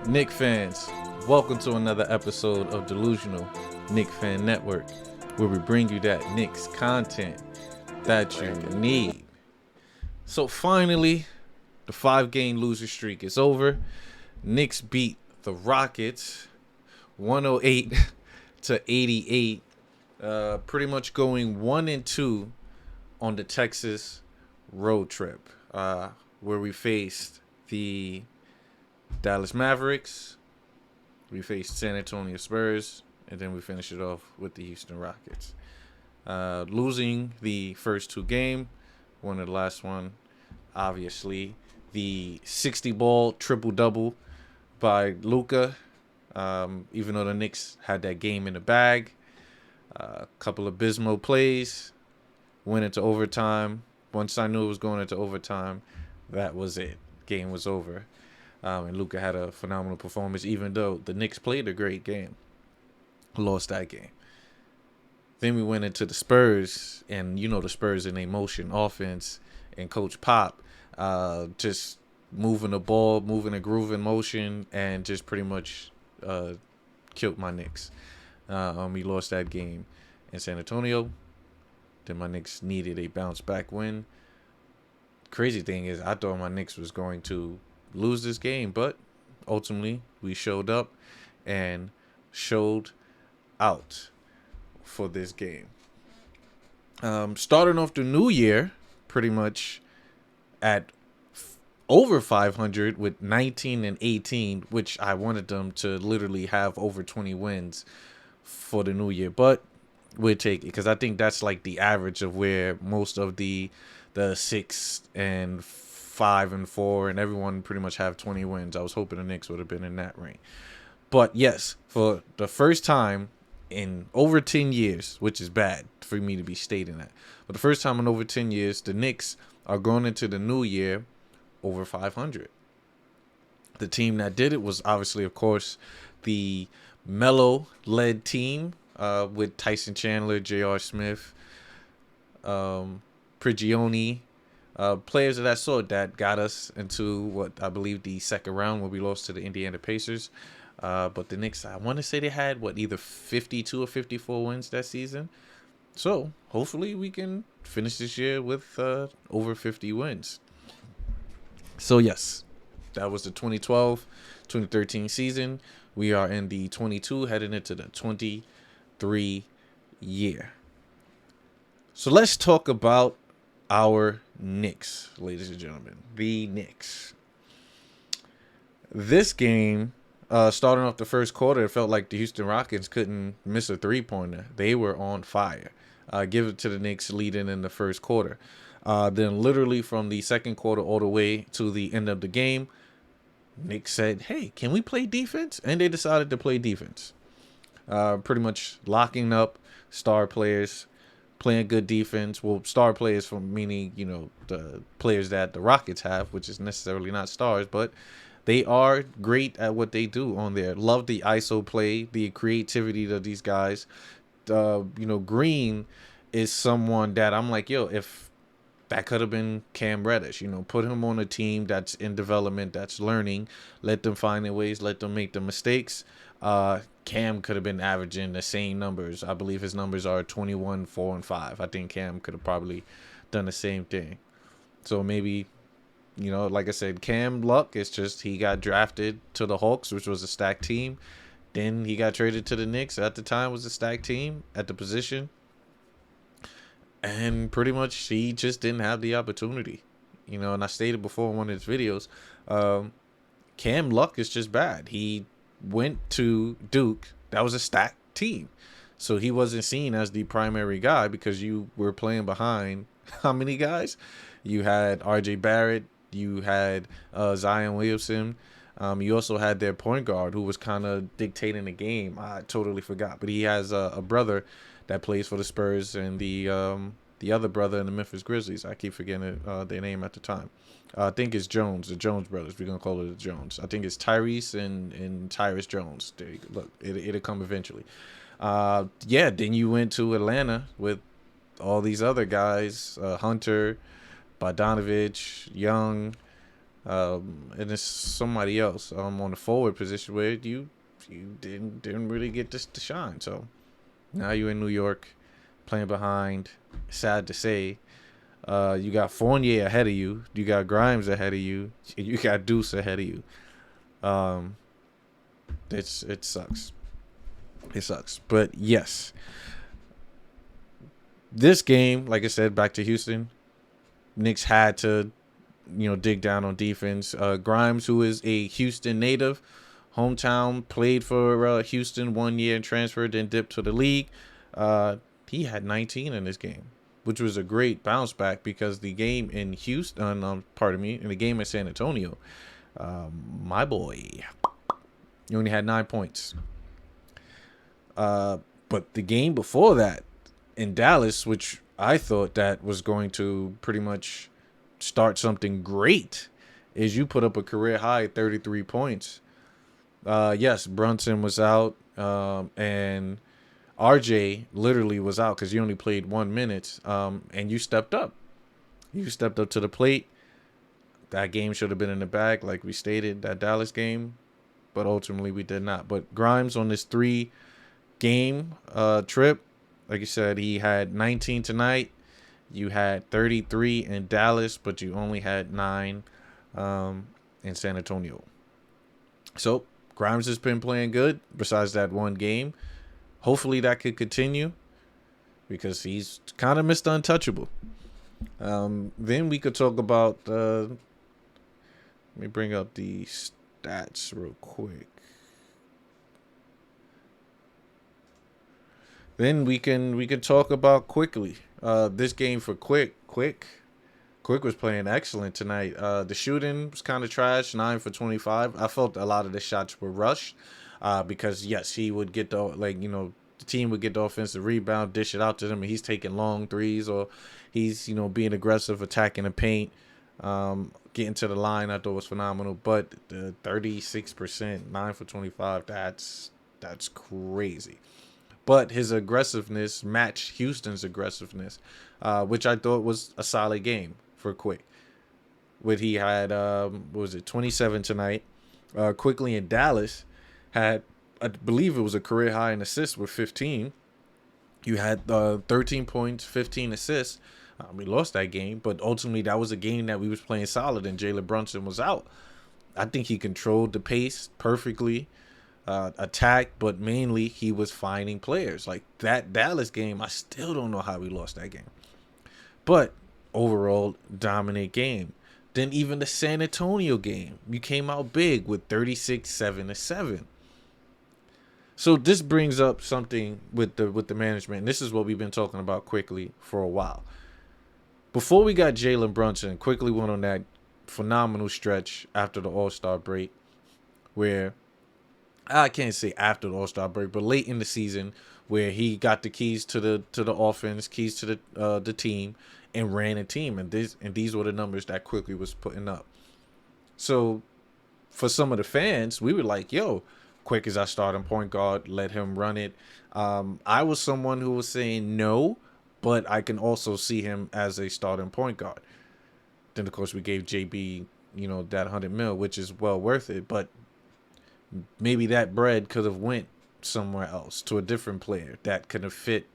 Knicks fans, welcome to another episode of Delusional Knicks Fan Network, where we bring you that Knicks content that you need. So finally, the 5-game loser streak is over. Knicks beat the Rockets 108 to 88, pretty much going 1-2 on the Texas road trip, where we faced the Dallas Mavericks, we faced San Antonio Spurs, and then we finished it off with the Houston Rockets. Losing the first two games, one of the last one, obviously. The 60-ball triple-double by Luka, even though the Knicks had that game in the bag. A couple of abysmal plays, went into overtime. Once I knew it was going into overtime, that was it. Game was over. And Luka had a phenomenal performance, even though the Knicks played a great game. Lost that game. Then we went into the Spurs, and you know the Spurs in a motion offense, and Coach Pop just moving the ball, moving a groove in motion, and just pretty much killed my Knicks. We lost that game in San Antonio. Then my Knicks needed a bounce back win. Crazy thing is, I thought my Knicks was going to lose this game, but ultimately we showed up and showed out for this game. Starting off the new year pretty much at over 500 with 19 and 18, which I wanted them to literally have over 20 wins for the new year, but we'll take it because I think that's like the average of where most of the 6 and 5 and 4 and everyone pretty much have 20 wins. I was hoping the Knicks would have been in that range. But yes, for the first time in over 10 years, which is bad for me to be stating that, but the first time in over 10 years, the Knicks are going into the new year over 500. The team that did it was obviously, of course, the Melo-led team with Tyson Chandler, J.R. Smith, Prigioni, players of that sort that got us into what I believe the second round when we lost to the Indiana Pacers. But the Knicks, I want to say they had either 52 or 54 wins that season. So hopefully we can finish this year with over 50 wins. So yes, that was the 2012-2013 season. We are in the 22 heading into the 23 year. So let's talk about our Knicks, ladies and gentlemen. The Knicks. This game, starting off the first quarter, it felt like the Houston Rockets couldn't miss a three-pointer. They were on fire. Give it to the Knicks leading in the first quarter. Then literally from the second quarter all the way to the end of the game, Knicks said, hey, can we play defense? And they decided to play defense. Pretty much locking up star players, playing good defense. Well, star players from meaning, the players that the Rockets have, which is necessarily not stars, but they are great at what they do on there. Love the ISO play, the creativity of these guys. Green is someone that I'm like, if that could have been Cam Reddish, put him on a team that's in development, that's learning, let them find their ways, let them make the mistakes. Cam could have been averaging the same numbers. I believe his numbers are 21, 4, and 5. I think Cam could have probably done the same thing. So maybe, like I said, Cam luck is just he got drafted to the Hawks, which was a stacked team. Then he got traded to the Knicks. At the time was a stacked team at the position. And pretty much he just didn't have the opportunity. And I stated before in one of his videos, Cam luck is just bad. He went to Duke. That was a stacked team. So he wasn't seen as the primary guy because you were playing behind how many guys? You had R.J. Barrett. You had Zion Williamson. You also had their point guard who was kind of dictating the game. I totally forgot. But he has a brother that plays for the Spurs and the other brother in the Memphis Grizzlies. I keep forgetting their name at the time. I think it's Jones, the Jones brothers. We're going to call it the Jones. I think it's Tyrese and Tyrus Jones. There you go. Look, it'll come eventually. Then you went to Atlanta with all these other guys, Hunter, Bogdanovich, Young, And it's somebody else on the forward position where you didn't really get this to shine. So now you're in New York, playing behind. Sad to say, you got Fournier ahead of you, you got Grimes ahead of you, you got Deuce ahead of you. Um, it sucks. It sucks. But yes, this game, like I said, back to Houston, Knicks had to, dig down on defense. Grimes, who is a Houston native, hometown, played for Houston 1 year and transferred, then dipped to the league. He had 19 in this game, which was a great bounce back because the game in Houston, in the game in San Antonio, my boy, he only had 9 points. But the game before that in Dallas, which I thought that was going to pretty much start something great, is you put up a career high 33 points. Yes, Brunson was out, and RJ literally was out because he only played 1 minute, and you stepped up. You stepped up to the plate. That game should have been in the bag, like we stated, that Dallas game, but ultimately we did not. But Grimes on this 3-game trip, like you said, he had 19 tonight. You had 33 in Dallas, but you only had 9 in San Antonio. So Grimes has been playing good besides that one game. Hopefully that could continue because he's kind of Mr. Untouchable. Then we could talk about, let me bring up the stats real quick. Then we can talk about Quickley. This game for Quick was playing excellent tonight. The shooting was kind of trash, 9 for 25. I felt a lot of the shots were rushed, because yes, he would get the team would get the offensive rebound, dish it out to him, and he's taking long threes, or he's being aggressive, attacking the paint, getting to the line. I thought was phenomenal. But the 36%, 9 for 25, that's crazy. But his aggressiveness matched Houston's aggressiveness, which I thought was a solid game for Quick. He had, 27 tonight. Quickley in Dallas had, I believe it was a career high in assists with 15. You had 13 points, 15 assists. We lost that game, but ultimately that was a game that we was playing solid and Jalen Brunson was out. I think he controlled the pace perfectly. Attack, but mainly he was finding players. Like that Dallas game, I still don't know how we lost that game. But overall, dominant game. Then even the San Antonio game, you came out big with 36-7-7. So this brings up something with the management. And this is what we've been talking about Quickly for a while. Before we got Jalen Brunson, Quickly went on that phenomenal stretch after the All-Star break, where I can't say after the All-Star break, but late in the season, where he got the keys to the offense, keys to the team, and ran a team, and these were the numbers that Quickly was putting up. So, for some of the fans, we were like, "Yo, Quick is our starting point guard. Let him run it." I was someone who was saying no, but I can also see him as a starting point guard. Then, of course, we gave JB, that $100 million, which is well worth it, but maybe that bread could have went somewhere else to a different player that could have fit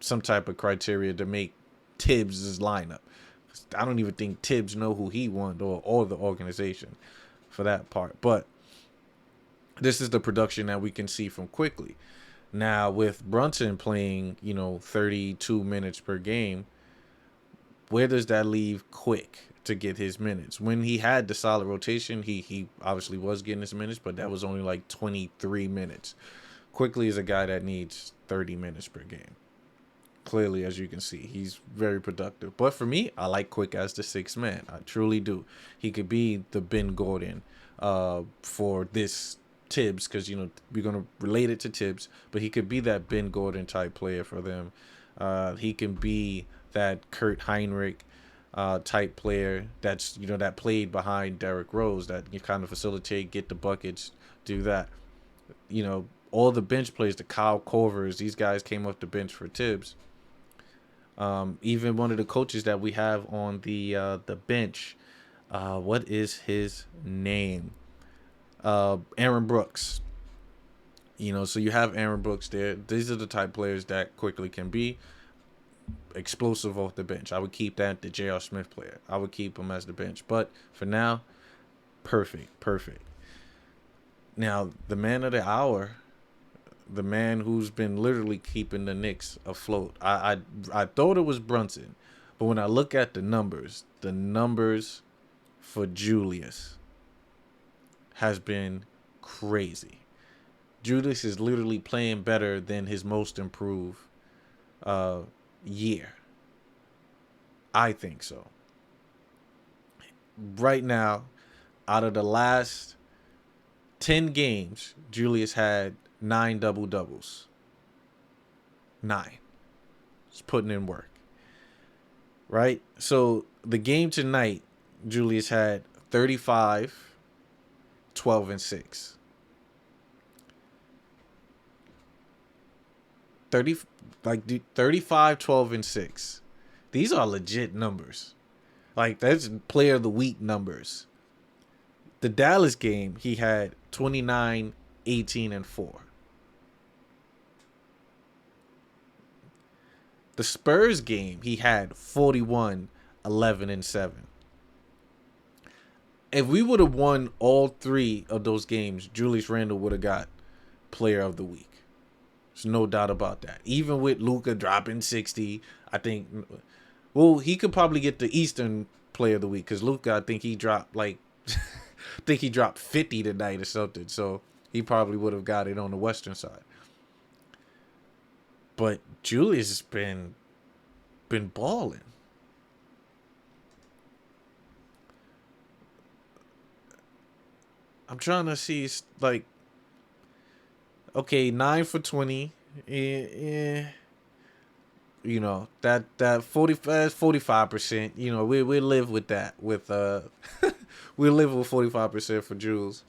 some type of criteria to make Tibbs' lineup. I don't even think Tibbs know who he wanted or the organization for that part. But this is the production that we can see from Quickly. Now with Brunson playing, 32 minutes per game, where does that leave Quick to get his minutes? When he had the solid rotation, he obviously was getting his minutes, but that was only like 23 minutes. Quickly is a guy that needs 30 minutes per game. Clearly, as you can see, he's very productive. But for me, I like Quick as the sixth man. I truly do. He could be the Ben Gordon for this Tibbs, because, we're going to relate it to Tibbs, but he could be that Ben Gordon type player for them. He can be that Kurt Heinrich type player that's that played behind Derrick Rose, that you kind of facilitate, get the buckets, do that. All the bench players, the Kyle Korvers, these guys came off the bench for Tibbs. Even one of the coaches that we have on the bench, What is his name? Aaron Brooks. So you have Aaron Brooks there. These are the type players that Quickley can be explosive off the bench. I would keep that the J.R. Smith player. I would keep him as the bench. But for now, perfect. Now, the man of the hour, the man who's been literally keeping the Knicks afloat. I thought it was Brunson, but when I look at the numbers for Julius has been crazy. Julius is literally playing better than his most improved year. I think so. Right now, out of the last 10 games, Julius had 9 double doubles. 9. He's putting in work. Right? So the game tonight, Julius had 35, 12, and 6. 35, 12, and 6. These are legit numbers. Like, that's player of the week numbers. The Dallas game, he had 29, 18, and 4. The Spurs game, he had 41, 11, and 7. If we would have won all 3 of those games, Julius Randle would have got player of the week. There's no doubt about that. Even with Luka dropping 60, I think, well, he could probably get the Eastern player of the week because Luka, I think he dropped I think he dropped 50 tonight or something. So he probably would have got it on the Western side. But Julius has been balling. I'm trying to see, like, okay, 9 for 20. Yeah. That 45%. We live with that. We live with 45% for Jules.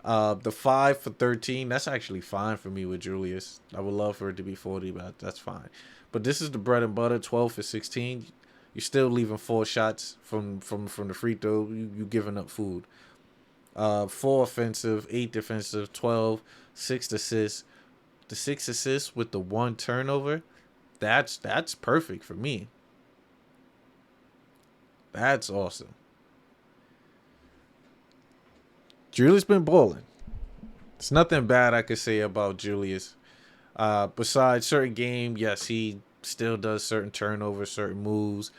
The 5 for 13. That's actually fine for me with Julius. I would love for it to be 40, but that's fine. But this is the bread and butter. 12 for 16. You're still leaving 4 shots from the free throw. You giving up food. 4 offensive, 8 defensive, 12, 6 assists. The 6 assists with the 1 turnover, that's perfect for me. That's awesome. Julius been balling. There's nothing bad I could say about Julius. Besides certain game, yes, he still does certain turnovers, certain moves.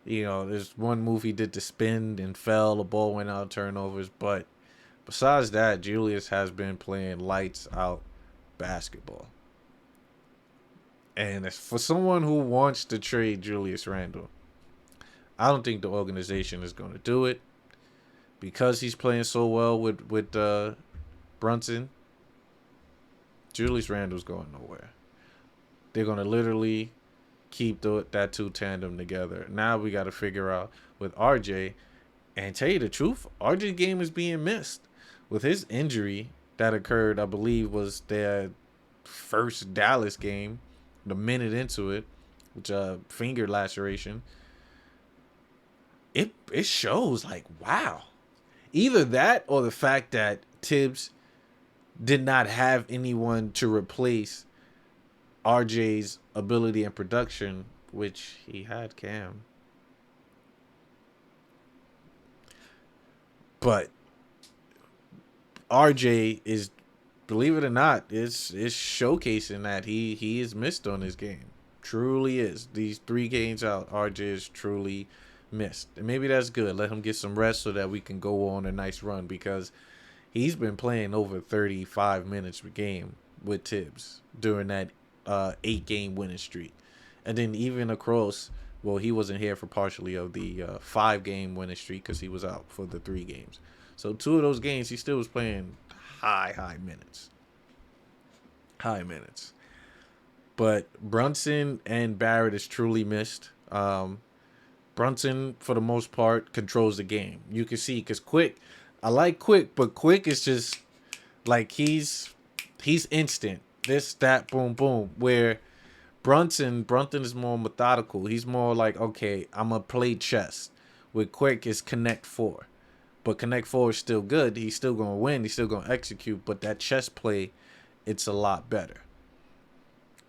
There's one move he did to spin and fell. The ball went out, turnovers. But besides that, Julius has been playing lights out basketball. And for someone who wants to trade Julius Randle, I don't think the organization is going to do it because he's playing so well with Brunson. Julius Randle's going nowhere. They're going to literally keep that 2 tandem together. Now we got to figure out with RJ. And tell you the truth, RJ's game is being missed. With his injury that occurred, I believe, was their first Dallas game, the minute into it, which finger laceration. It shows, like, wow. Either that or the fact that Tibbs did not have anyone to replace RJ's ability and production, which he had Cam. But RJ is, believe it or not, is showcasing that he is missed on his game. Truly is. These 3 games out, RJ is truly missed. And maybe that's good. Let him get some rest so that we can go on a nice run because he's been playing over 35 minutes per game with Tibbs during that 8-game winning streak. And then even across, well, he wasn't here for partially of the 5-game winning streak because he was out for the 3 games. So 2 of those games, he still was playing high minutes. High minutes. But Brunson and Barrett is truly missed. Brunson, for the most part, controls the game. You can see, because I like Quick, but Quick is just, like, he's instant. This, that, boom, boom. Where Brunson is more methodical. He's more like, okay, I'm going to play chess with Quick is Connect Four. But Connect Four is still good. He's still going to win. He's still going to execute. But that chess play, it's a lot better.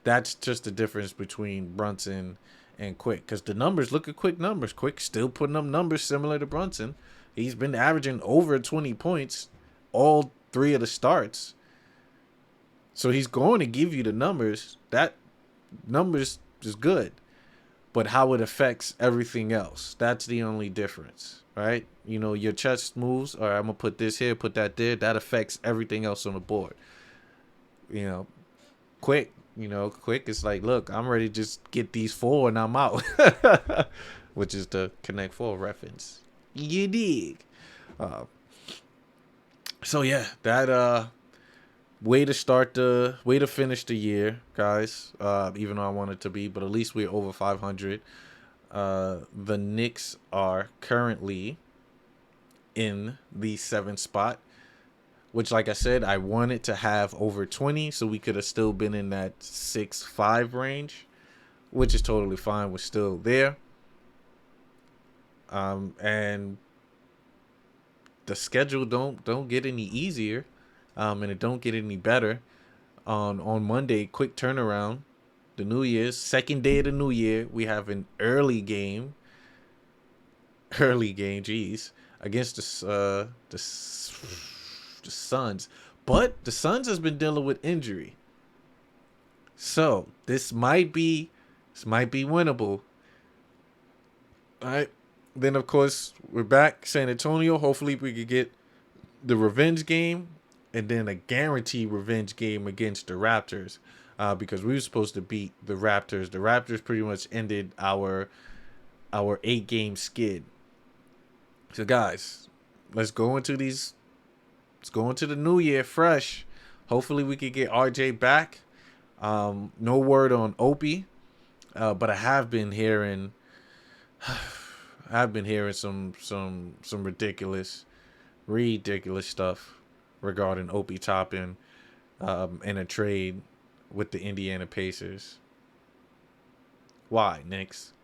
That's just the difference between Brunson and Quick. Because the numbers, look at Quick numbers. Quick still putting up numbers similar to Brunson. He's been averaging over 20 points all 3 of the starts. So he's going to give you the numbers. That numbers is good. But how it affects everything else, that's the only difference, right? You know, your chess moves, or I'm going to put this here, put that there. That affects everything else on the board. You know, Quick is like, look, I'm ready to just get these 4 and I'm out. Which is the Connect 4 reference. You dig? So yeah, that way to finish the year, guys. Even though I want it to be, but at least we're over 500. The Knicks are currently in the 7th spot, which, like I said, I wanted to have over 20, so we could have still been in that 6-5 range, which is totally fine. We're still there. And the schedule don't get any easier, and it don't get any better. On Monday, quick turnaround, the New Year's, second day of the New Year, we have an early game, geez, against the Suns. But the Suns has been dealing with injury, so this might be winnable. All right. Then, of course, we're back. San Antonio. Hopefully, we could get the revenge game and then a guaranteed revenge game against the Raptors, because we were supposed to beat the Raptors. The Raptors pretty much ended our 8-game skid. So, guys, let's go into the new year fresh. Hopefully, we could get RJ back. No word on Opie, but I have been hearing. I've been hearing some ridiculous stuff regarding Opie Toppin in a trade with the Indiana Pacers. Why, Knicks?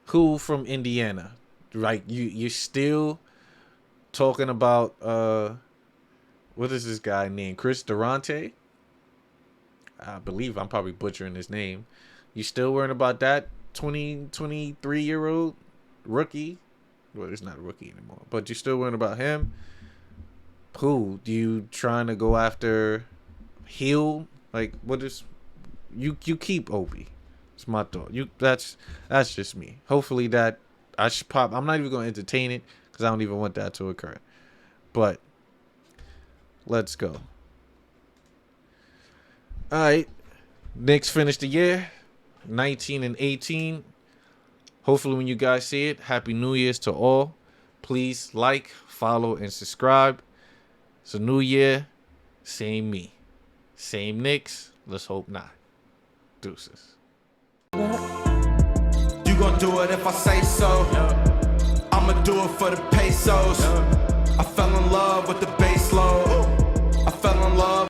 Who from Indiana? Like, you're still talking about what is this guy named? Chris Durante? I believe I'm probably butchering his name. You still worrying about that 23-year-old rookie? Well, he's not a rookie anymore, but you're still worrying about him. Who do you trying to go after? Hill? Like, what is you keep Opie? It's my thought. That's just me. Hopefully that I should pop. I'm not even going to entertain it because I don't even want that to occur. But let's go. All right, Knicks finished the year 19-18. Hopefully when you guys see it, Happy New Year's to all. Please like, follow, and subscribe. It's a new year. Same me. Same Knicks. Let's hope not. Deuces. You gon' do it if I say so. I'ma do it for the pesos. I fell in love with the bass load. I fell in love.